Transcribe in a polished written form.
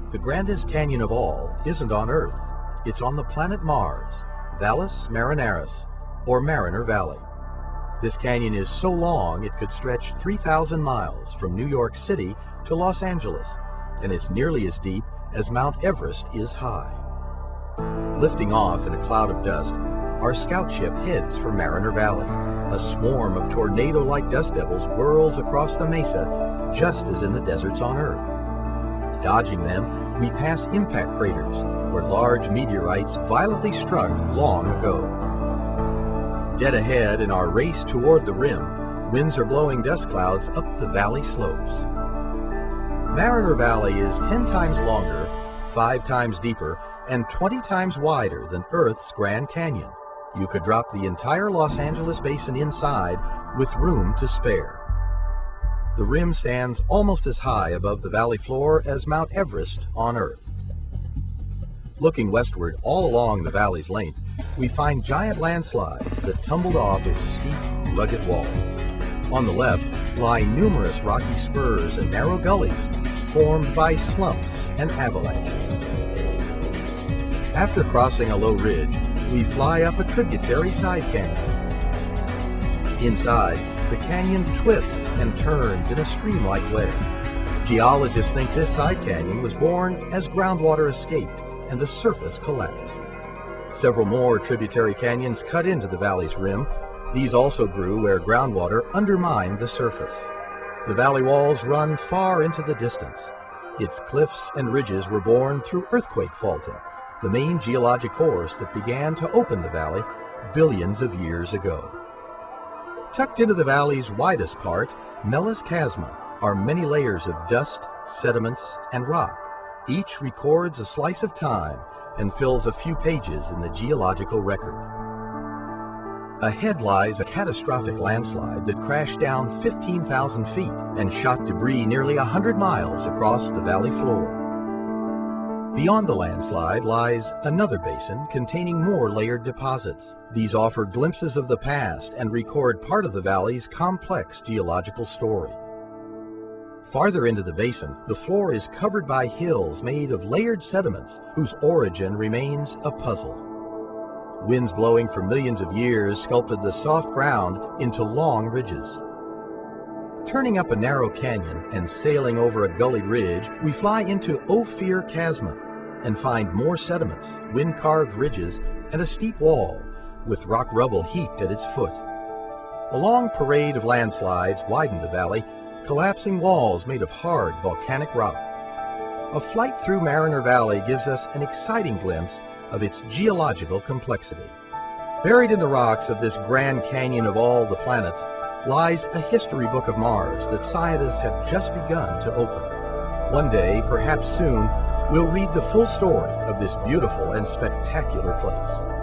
The grandest canyon of all isn't on Earth. It's on the planet Mars, Valles Marineris, or Mariner Valley. This canyon is so long it could stretch 3,000 miles from New York City to Los Angeles, and it's nearly as deep as Mount Everest is high. Lifting off in a cloud of dust, our scout ship heads for Mariner Valley. A swarm of tornado-like dust devils whirls across the mesa, just as in the deserts on Earth. Dodging them, we pass impact craters, where large meteorites violently struck long ago. Dead ahead in our race toward the rim, winds are blowing dust clouds up the valley slopes. Mariner Valley is 10 times longer, 5 times deeper, and 20 times wider than Earth's Grand Canyon. You could drop the entire Los Angeles basin inside with room to spare. The rim stands almost as high above the valley floor as Mount Everest on Earth. Looking westward all along the valley's length, we find giant landslides that tumbled off its steep, rugged walls. On the left lie numerous rocky spurs and narrow gullies formed by slumps and avalanches. After crossing a low ridge, we fly up a tributary side canyon. Inside, the canyon twists and turns in a stream-like way. Geologists think this side canyon was born as groundwater escaped and the surface collapsed. Several more tributary canyons cut into the valley's rim. These also grew where groundwater undermined the surface. The valley walls run far into the distance. Its cliffs and ridges were born through earthquake faulting, the main geologic force that began to open the valley billions of years ago. Tucked into the valley's widest part, Melas Chasma, are many layers of dust, sediments, and rock. Each records a slice of time and fills a few pages in the geological record. Ahead lies a catastrophic landslide that crashed down 15,000 feet and shot debris nearly 100 miles across the valley floor. Beyond the landslide lies another basin containing more layered deposits. These offer glimpses of the past and record part of the valley's complex geological story. Farther into the basin, the floor is covered by hills made of layered sediments whose origin remains a puzzle. Winds blowing for millions of years sculpted the soft ground into long ridges. Turning up a narrow canyon and sailing over a gully ridge, we fly into Ophir Chasma and find more sediments, wind-carved ridges, and a steep wall with rock rubble heaped at its foot. A long parade of landslides widened the valley, collapsing walls made of hard volcanic rock. A flight through Mariner Valley gives us an exciting glimpse of its geological complexity. Buried in the rocks of this grand canyon of all the planets lies a history book of Mars that scientists have just begun to open. One day, perhaps soon, we'll read the full story of this beautiful and spectacular place.